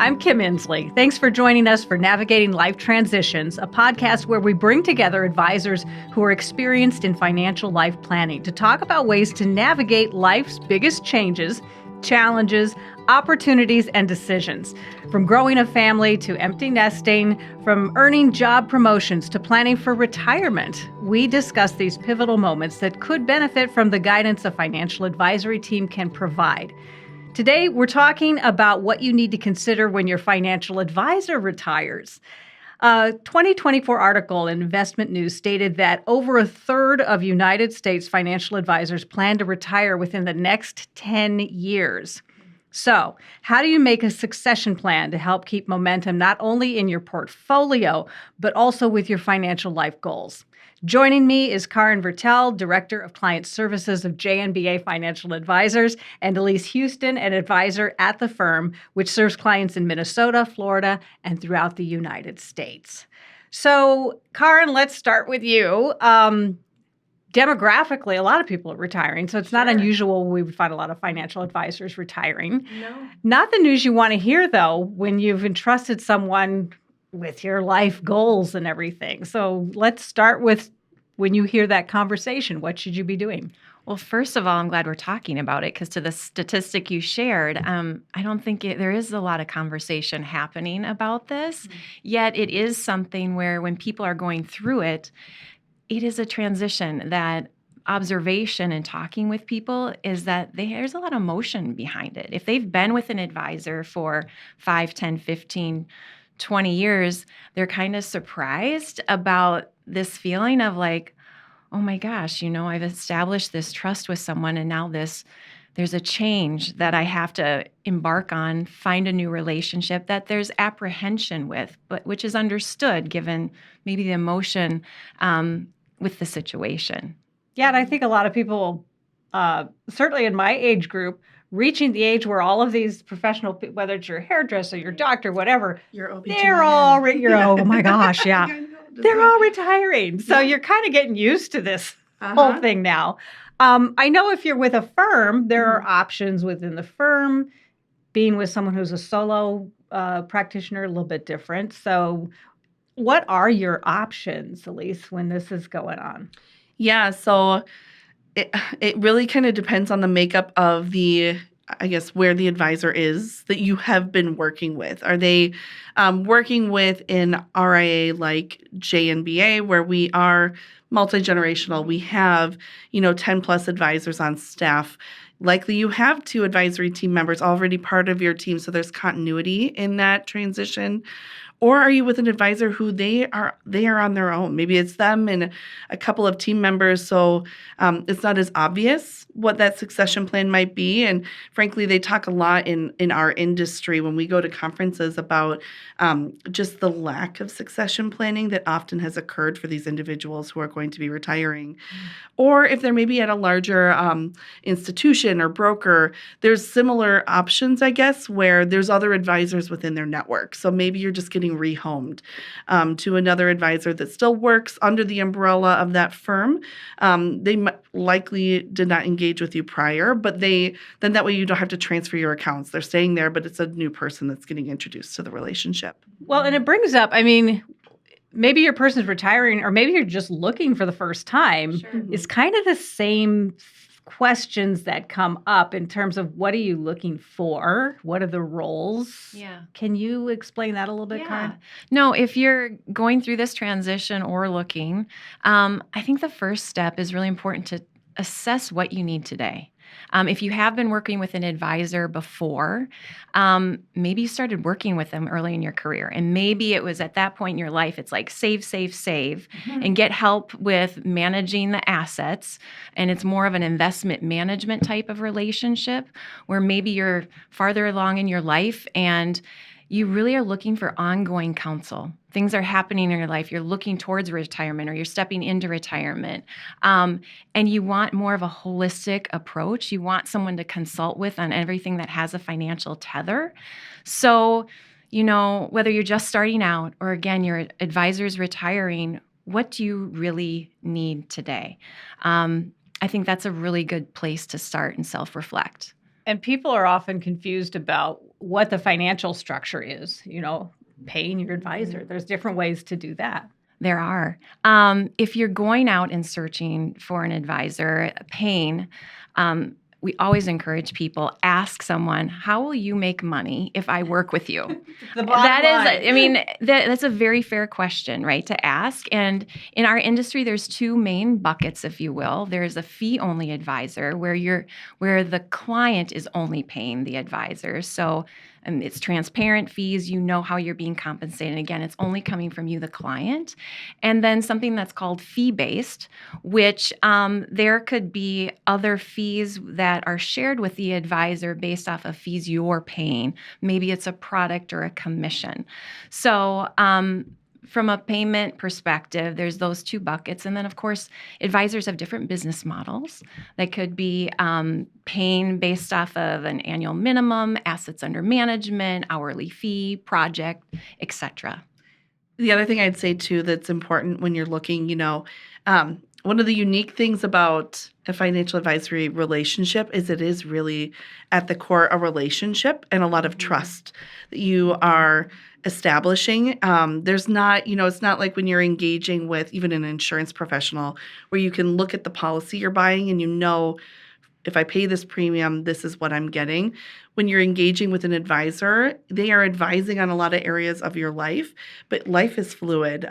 I'm Kim Inslee. Thanks for joining us for Navigating Life Transitions, a podcast where we bring together advisors who are experienced in financial life planning to talk about ways to navigate life's biggest changes, challenges, opportunities, and decisions. From growing a family to empty nesting, from earning job promotions to planning for retirement, we discuss these pivotal moments that could benefit from the guidance a financial advisory team can provide. Today, we're talking about what you need to consider when your financial advisor retires. A 2024 article in Investment News stated that over a third of United States financial advisors plan to retire within the next 10 years. So, how do you make a succession plan to help keep momentum not only in your portfolio, but also with your financial life goals? Joining me is Karin Vertel, Director of Client Services of JNBA Financial Advisors, and Elise Houston, an advisor at the firm, which serves clients in Minnesota, Florida, and throughout the United States. So, Karin, let's start with you. Demographically, a lot of people are retiring, so it's not unusual we would find a lot of financial advisors retiring. No. Not the news you want to hear, though, when you've entrusted someone with your life goals and everything. So let's start with when you hear that conversation, what should you be doing? Well, first of all, I'm glad we're talking about it because to the statistic you shared, I don't think there is a lot of conversation happening about this. Mm-hmm. Yet it is something where when people are going through it, it is a transition that observation and talking with people is that there's a lot of emotion behind it. If they've been with an advisor for 5, 10, 15, 20 years, they're kind of surprised about this feeling of like, oh my gosh, I've established this trust with someone and now there's a change that I have to embark on, find a new relationship that there's apprehension with, but which is understood given maybe the emotion with the situation. Yeah, and I think a lot of people, certainly in my age group, reaching the age where all of these professional, whether it's your hairdresser, your doctor, whatever, they're all, oh my gosh, yeah. They're all retiring. So you're kind of getting used to this whole thing now. I know if you're with a firm, there are options within the firm. Being with someone who's a solo practitioner, a little bit different. So what are your options, Elise, when this is going on? Yeah, so it really kind of depends on the makeup of where the advisor is that you have been working with. Are they working with an RIA like JNBA, where we are multi-generational? We have, 10 plus advisors on staff. Likely you have 2 advisory team members already part of your team, so there's continuity in that transition. Or are you with an advisor who they are on their own? Maybe it's them and a couple of team members, so it's not as obvious what that succession plan might be. And frankly, they talk a lot in our industry when we go to conferences about just the lack of succession planning that often has occurred for these individuals who are going to be retiring. Or if they're maybe at a larger institution or broker, there's similar options, I guess, where there's other advisors within their network. So maybe you're just getting rehomed to another advisor that still works under the umbrella of that firm. They likely did not engage with you prior, but then that way you don't have to transfer your accounts. They're staying there, but it's a new person that's getting introduced to the relationship. Well, and it brings up, maybe your person's retiring or maybe you're just looking for the first time. Sure. It's kind of the same questions that come up in terms of what are you looking for? What are the roles? Yeah. Can you explain that a little bit, Karin? No, if you're going through this transition or looking, I think the first step is really important to assess what you need today. If you have been working with an advisor before, maybe you started working with them early in your career. And maybe it was at that point in your life, it's like save, and get help with managing the assets. And it's more of an investment management type of relationship where maybe you're farther along in your life and you really are looking for ongoing counsel. Things are happening in your life. You're looking towards retirement or you're stepping into retirement. And you want more of a holistic approach. You want someone to consult with on everything that has a financial tether. So, whether you're just starting out or, again, your advisor's retiring, what do you really need today? I think that's a really good place to start and self-reflect. And people are often confused about what the financial structure is, paying your advisor. There's different ways to do that. There are. If you're going out and searching for an advisor, paying, we always encourage people, ask someone, how will you make money if I work with you? That's a very fair question, right, to ask. And in our industry, there's two main buckets, if you will. There's a fee-only advisor where the client is only paying the advisor. So it's transparent fees. You know how you're being compensated. Again, it's only coming from you, the client. And then something that's called fee-based, which there could be other fees that are shared with the advisor based off of fees you're paying. Maybe it's a product or a commission. So from a payment perspective, there's those two buckets. And then, of course, advisors have different business models. They could be paying based off of an annual minimum, assets under management, hourly fee, project, etc. The other thing I'd say, too, that's important when you're looking, one of the unique things about a financial advisory relationship is it is really at the core a relationship and a lot of trust that you are establishing. There's not, it's not like when you're engaging with even an insurance professional where you can look at the policy you're buying and if I pay this premium, this is what I'm getting. When you're engaging with an advisor, they are advising on a lot of areas of your life, but life is fluid.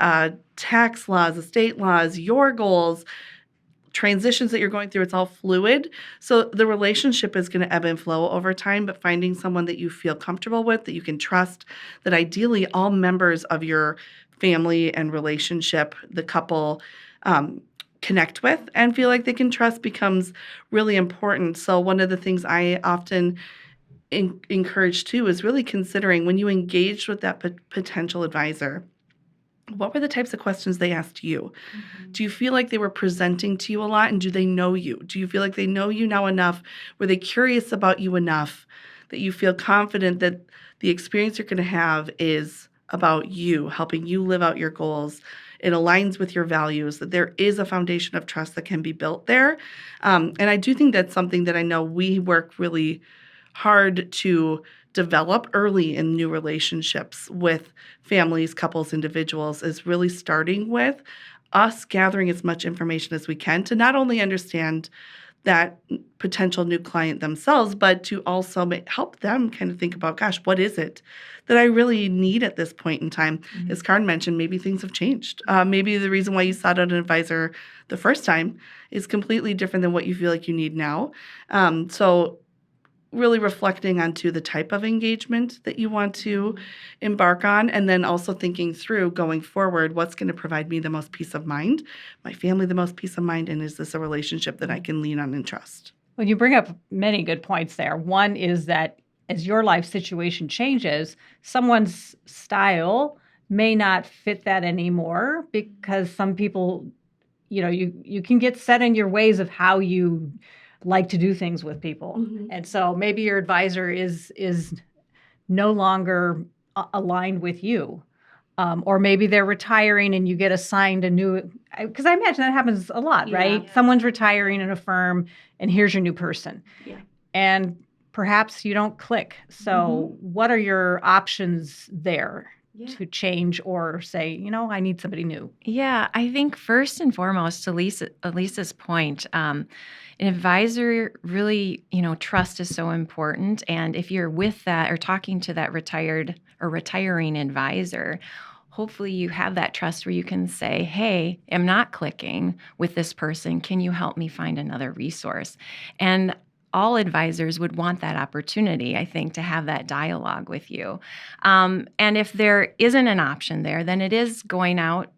Tax laws, estate laws, your goals, transitions that you're going through, it's all fluid. So the relationship is going to ebb and flow over time, but finding someone that you feel comfortable with, that you can trust, that ideally all members of your family and relationship, the couple, connect with and feel like they can trust becomes really important. So one of the things I often encourage too is really considering when you engaged with that potential advisor, what were the types of questions they asked you? Mm-hmm. Do you feel like they were presenting to you a lot, and do they know you? Do you feel like they know you now enough? Were they curious about you enough that you feel confident that the experience you're going to have is about you, helping you live out your goals? It aligns with your values, that there is a foundation of trust that can be built there. And I do think that's something that I know we work really hard to develop early in new relationships with families, couples, individuals, is really starting with us gathering as much information as we can to not only understand that potential new client themselves, but to also help them kind of think about, gosh, what is it that I really need at this point in time? Mm-hmm. As Karen mentioned, maybe things have changed. Maybe the reason why you sought out an advisor the first time is completely different than what you feel like you need now. So really reflecting onto the type of engagement that you want to embark on, and then also thinking through going forward, what's going to provide me the most peace of mind, my family the most peace of mind, and is this a relationship that I can lean on and trust? Well, you bring up many good points there. One is that as your life situation changes, someone's style may not fit that anymore because some people, you can get set in your ways of how you like to do things with people. Mm-hmm. And so maybe your advisor is no longer aligned with you. Or maybe they're retiring and you get assigned a new, because I imagine that happens a lot, right? Yeah. Someone's retiring in a firm and here's your new person. Yeah. And perhaps you don't click. So what are your options there? Yeah. To change or say, I need somebody new? Yeah, I think first and foremost, to Lisa's point, an advisor really, trust is so important. And if you're with that or talking to that retired or retiring advisor, hopefully you have that trust where you can say, hey, I'm not clicking with this person. Can you help me find another resource? And all advisors would want that opportunity, I think, to have that dialogue with you. And if there isn't an option there, then it is going out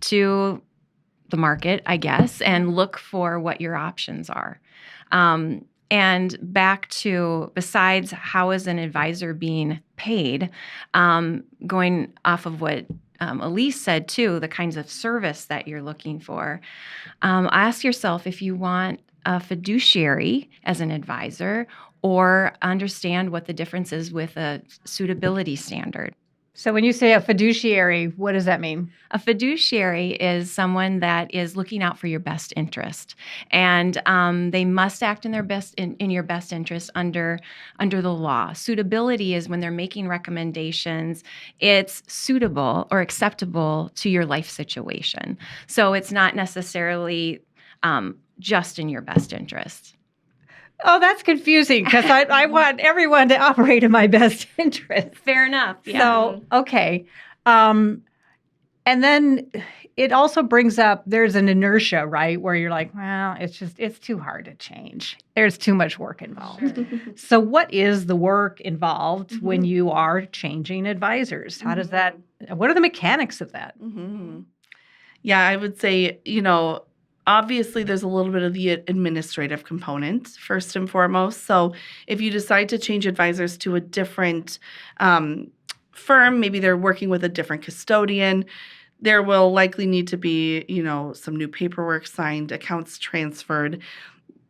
to the market, I guess, and look for what your options are. And back to, besides how is an advisor being paid, going off of what Elise said too, the kinds of service that you're looking for, ask yourself if you want a fiduciary as an advisor or understand what the difference is with a suitability standard. So when you say a fiduciary, what does that mean? A fiduciary is someone that is looking out for your best interest, and they must act in their best in your best interest under the law. Suitability is when they're making recommendations. It's suitable or acceptable to your life situation. So it's not necessarily just in your best interest. Oh, that's confusing because I want everyone to operate in my best interest. Fair enough. Yeah. So, okay. And then it also brings up there's an inertia, right? Where you're like, well, it's too hard to change. There's too much work involved. Sure. So what is the work involved when you are changing advisors? How does that, what are the mechanics of that? Yeah, I would say, obviously there's a little bit of the administrative component first and foremost. So if you decide to change advisors to a different firm, maybe they're working with a different custodian, there will likely need to be, some new paperwork signed, accounts transferred.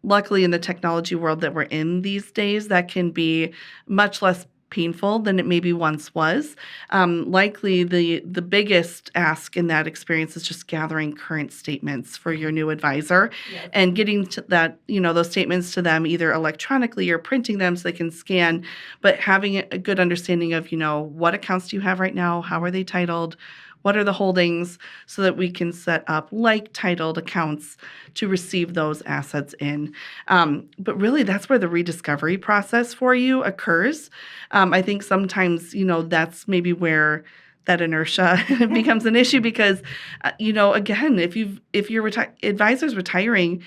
Luckily, in the technology world that we're in these days, that can be much less painful than it maybe once was. Likely, the biggest ask in that experience is just gathering current statements for your new advisor and getting to that, those statements to them either electronically or printing them so they can scan, but having a good understanding of, what accounts do you have right now? How are they titled? What are the holdings so that we can set up like titled accounts to receive those assets in? But really, that's where the rediscovery process for you occurs. I think sometimes, that's maybe where that inertia becomes an issue because, again, if your advisor's retiring,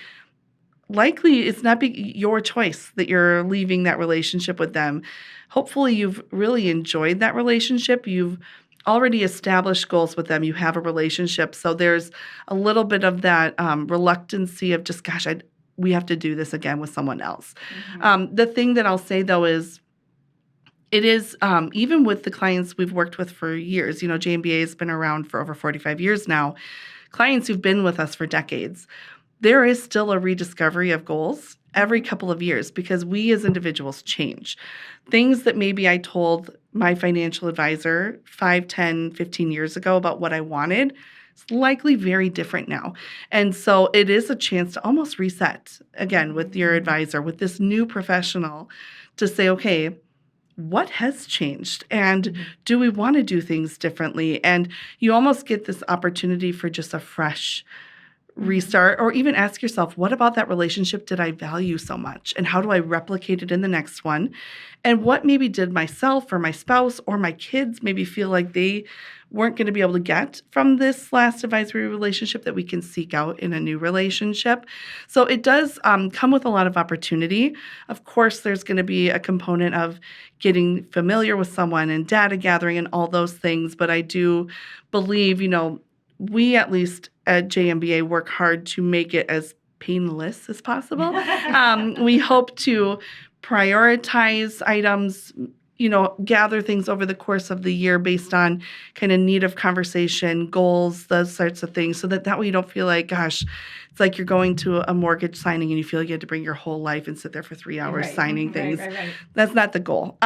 likely it's not your choice that you're leaving that relationship with them. Hopefully, you've really enjoyed that relationship. You've already established goals with them. You have a relationship. So there's a little bit of that reluctancy of just, gosh, we have to do this again with someone else. The thing that I'll say, though, is it is, even with the clients we've worked with for years, JNBA has been around for over 45 years now, clients who've been with us for decades, there is still a rediscovery of goals every couple of years because we as individuals change. Things that maybe I told my financial advisor 5, 10, 15 years ago about what I wanted is likely very different now. And so it is a chance to almost reset again with your advisor, with this new professional to say, okay, what has changed? And do we want to do things differently? And you almost get this opportunity for just a fresh restart, or even ask yourself, what about that relationship did I value so much? And how do I replicate it in the next one? And what maybe did myself or my spouse or my kids maybe feel like they weren't going to be able to get from this last advisory relationship that we can seek out in a new relationship? So it does come with a lot of opportunity. Of course, there's going to be a component of getting familiar with someone and data gathering and all those things. But I do believe, we at least at JNBA work hard to make it as painless as possible. We hope to prioritize items, gather things over the course of the year based on kind of need of conversation, goals, those sorts of things, so that way you don't feel like, gosh, it's like you're going to a mortgage signing and you feel like you had to bring your whole life and sit there for 3 hours signing things. Right. That's not the goal.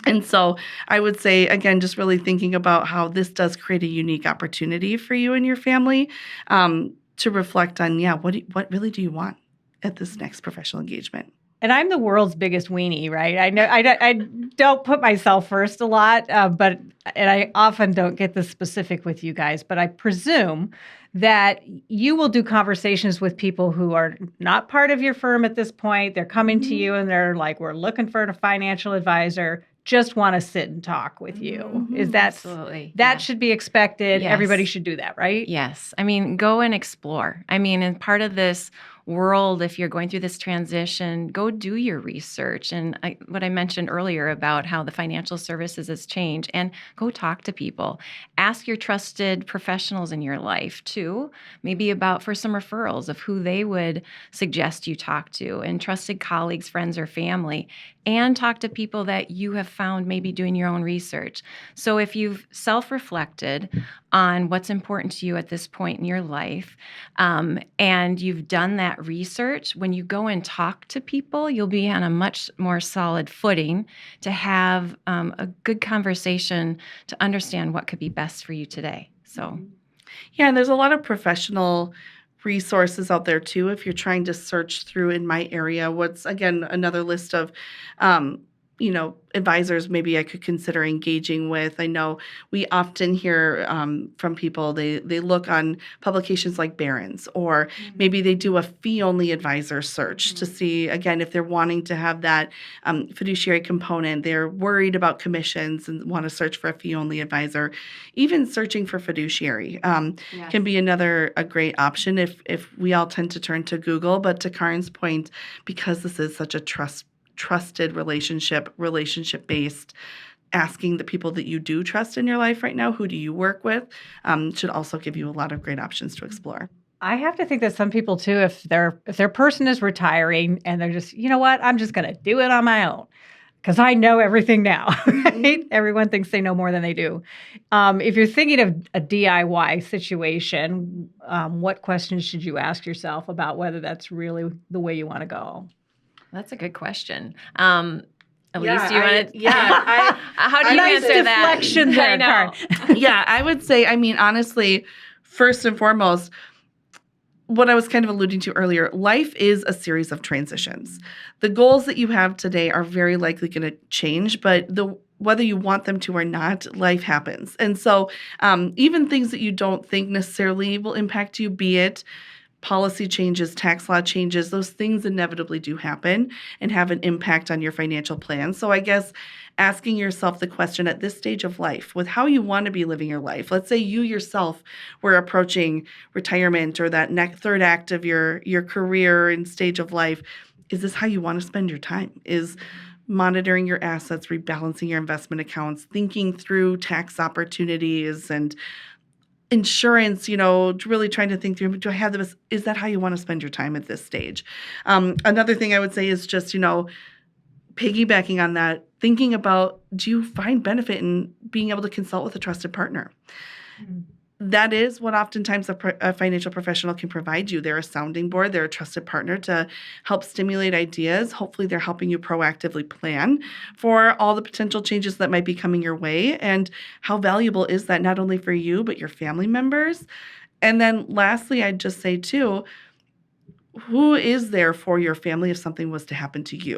And so I would say, again, just really thinking about how this does create a unique opportunity for you and your family to reflect on, what really do you want at this next professional engagement? And I'm the world's biggest weenie, right? I know I don't put myself first a lot, and I often don't get this specific with you guys, but I presume that you will do conversations with people who are not part of your firm at this point. They're coming to you and they're like, we're looking for a financial advisor, just want to sit and talk with you. Is that absolutely that should be expected? Yes. Everybody should do that, right? Yes. Go and explore. And part of this world, if you're going through this transition, go do your research. And what I mentioned earlier about how the financial services has changed, and go talk to people. Ask your trusted professionals in your life too, maybe for some referrals of who they would suggest you talk to, and trusted colleagues, friends, or family, and talk to people that you have found maybe doing your own research. So if you've self-reflected on what's important to you at this point in your life, and you've done that research, when you go and talk to people, you'll be on a much more solid footing to have a good conversation to understand what could be best for you today. So, Yeah, and there's a lot of professional resources out there too. If you're trying to search through in my area, what's again another list of, advisors maybe I could consider engaging with. I know we often hear from people they look on publications like Barron's, or maybe they do a fee-only advisor search to see again if they're wanting to have that fiduciary component. They're worried about commissions and want to search for a fee-only advisor. Even searching for fiduciary can be a great option if we all tend to turn to Google. But to Karin's point, because this is such a trusted relationship based, asking the people that you do trust in your life right now, who do you work with, should also give you a lot of great options to explore. I have to think that some people too, if their person is retiring and they're just, you know what, I'm just going to do it on my own because I know everything now, right? Everyone thinks they know more than they do. If you're thinking of a DIY situation, what questions should you ask yourself about whether that's really the way you want to go? That's a good question. Elise, do you want to? Yeah. How do you nice answer that? deflection there, I know. Karin. Yeah, I would say, honestly, first and foremost, what I was kind of alluding to earlier, life is a series of transitions. The goals that you have today are very likely going to change, but whether you want them to or not, life happens. And so even things that you don't think necessarily will impact you, be it policy changes, tax law changes, those things inevitably do happen and have an impact on your financial plan. So I guess asking yourself the question at this stage of life with how you want to be living your life. Let's say you yourself were approaching retirement or that third act of your career and stage of life. Is this how you want to spend your time? Is monitoring your assets, rebalancing your investment accounts, thinking through tax opportunities and insurance, really trying to think through, do I have this? Is that how you want to spend your time at this stage? Another thing I would say is just, piggybacking on that, thinking about, do you find benefit in being able to consult with a trusted partner? Mm-hmm. That is what oftentimes a financial professional can provide you. They're a sounding board. They're a trusted partner to help stimulate ideas. Hopefully, they're helping you proactively plan for all the potential changes that might be coming your way. And how valuable is that not only for you, but your family members? And then lastly, I'd just say too, who is there for your family if something was to happen to you?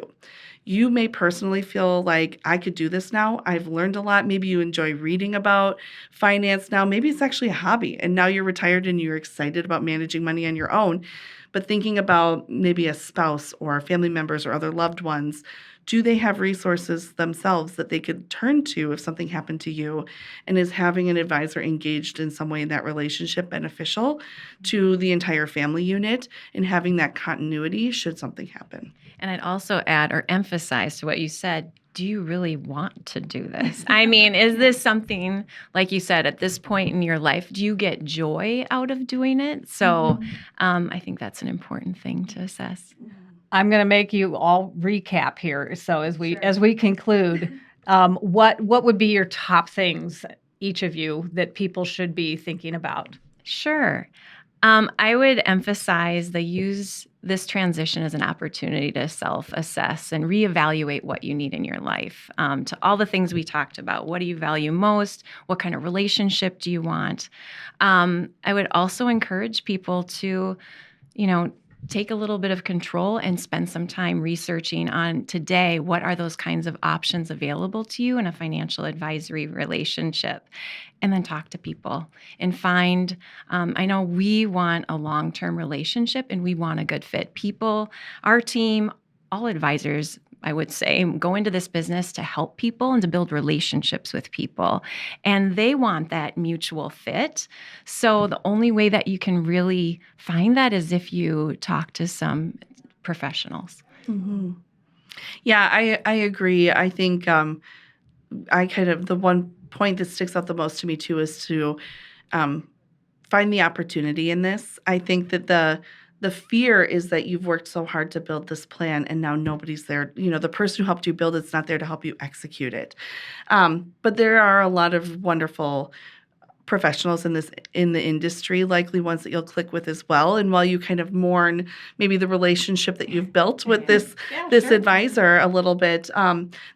You may personally feel like, I could do this now. I've learned a lot. Maybe you enjoy reading about finance now. Maybe it's actually a hobby and now you're retired and you're excited about managing money on your own. But thinking about maybe a spouse or family members or other loved ones, do they have resources themselves that they could turn to if something happened to you? And is having an advisor engaged in some way in that relationship beneficial to the entire family unit and having that continuity should something happen? And I'd also add or emphasize to what you said, do you really want to do this? Is this something, like you said, at this point in your life, do you get joy out of doing it? So I think that's an important thing to assess. I'm going to make you all recap here. So as we conclude, what would be your top things, each of you, that people should be thinking about? Sure. I would emphasize use this transition as an opportunity to self-assess and reevaluate what you need in your life. To all the things we talked about, what do you value most? What kind of relationship do you want? I would also encourage people to, take a little bit of control and spend some time researching on today, what are those kinds of options available to you in a financial advisory relationship? And then talk to people and find, I know we want a long-term relationship and we want a good fit. People, our team, all advisors, I would say, go into this business to help people and to build relationships with people. And they want that mutual fit. So the only way that you can really find that is if you talk to some professionals. Mm-hmm. Yeah, I agree. I think the one point that sticks out the most to me too is to find the opportunity in this. I think that the fear is that you've worked so hard to build this plan and now nobody's there. The person who helped you build it's not there to help you execute it. But there are a lot of wonderful professionals in the industry, likely ones that you'll click with as well. And while you kind of mourn maybe the relationship that you've built with this advisor a little bit,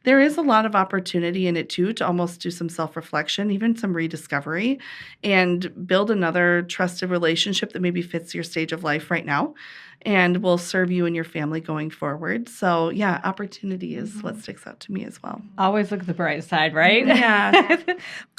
there is a lot of opportunity in it too to almost do some self-reflection, even some rediscovery, and build another trusted relationship that maybe fits your stage of life right now and will serve you and your family going forward. So yeah, opportunity is what sticks out to me as well. Always look at the bright side, right? Yeah.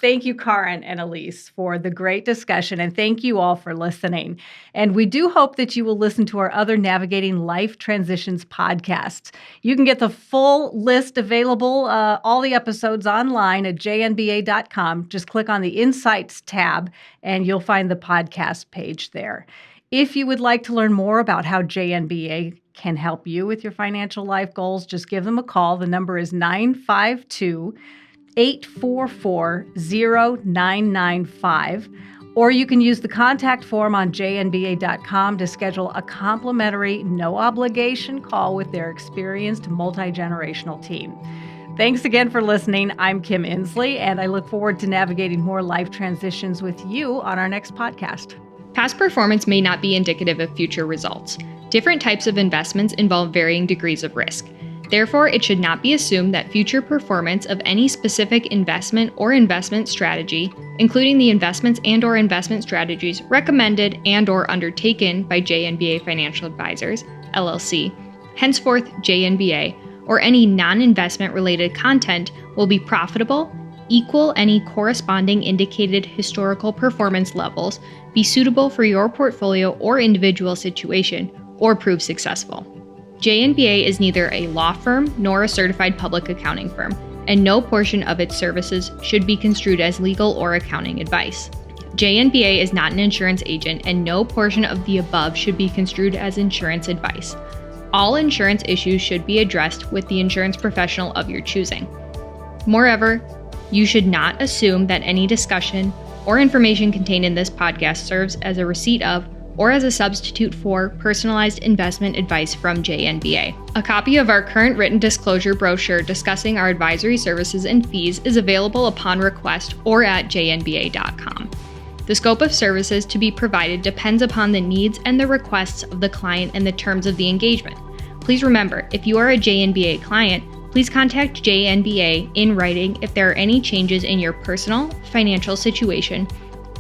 Thank you, Karen and Elise, for the great discussion. And thank you all for listening. And we do hope that you will listen to our other Navigating Life Transitions podcasts. You can get the full list available, all the episodes online at jnba.com. Just click on the Insights tab and you'll find the podcast page there. If you would like to learn more about how JNBA can help you with your financial life goals, just give them a call. The number is 952-844-0995. Or you can use the contact form on jnba.com to schedule a complimentary, no-obligation call with their experienced multi-generational team. Thanks again for listening. I'm Kim Inslee, and I look forward to navigating more life transitions with you on our next podcast. Past performance may not be indicative of future results. Different types of investments involve varying degrees of risk. Therefore, it should not be assumed that future performance of any specific investment or investment strategy, including the investments and/or investment strategies recommended and/or undertaken by JNBA Financial Advisors, LLC, henceforth JNBA, or any non-investment related content will be profitable, equal any corresponding indicated historical performance levels, be suitable for your portfolio or individual situation, or prove successful. JNBA is neither a law firm nor a certified public accounting firm, and no portion of its services should be construed as legal or accounting advice. JNBA is not an insurance agent, and no portion of the above should be construed as insurance advice. All insurance issues should be addressed with the insurance professional of your choosing. Moreover, you should not assume that any discussion or information contained in this podcast serves as a receipt of or as a substitute for personalized investment advice from JNBA. A copy of our current written disclosure brochure discussing our advisory services and fees is available upon request or at jnba.com. The scope of services to be provided depends upon the needs and the requests of the client and the terms of the engagement. Please remember, if you are a JNBA client, please contact JNBA in writing if there are any changes in your personal, financial situation,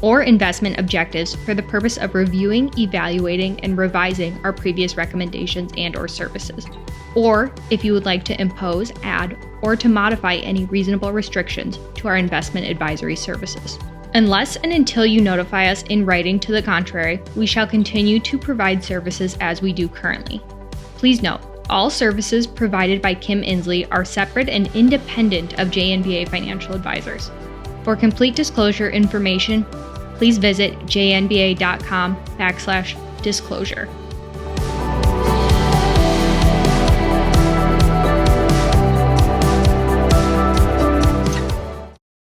or investment objectives for the purpose of reviewing, evaluating, and revising our previous recommendations and/or services. Or if you would like to impose, add, or to modify any reasonable restrictions to our investment advisory services. Unless and until you notify us in writing to the contrary, we shall continue to provide services as we do currently. Please note, all services provided by Kim Inslee are separate and independent of JNBA Financial Advisors. For complete disclosure information, please visit jnba.com/disclosure.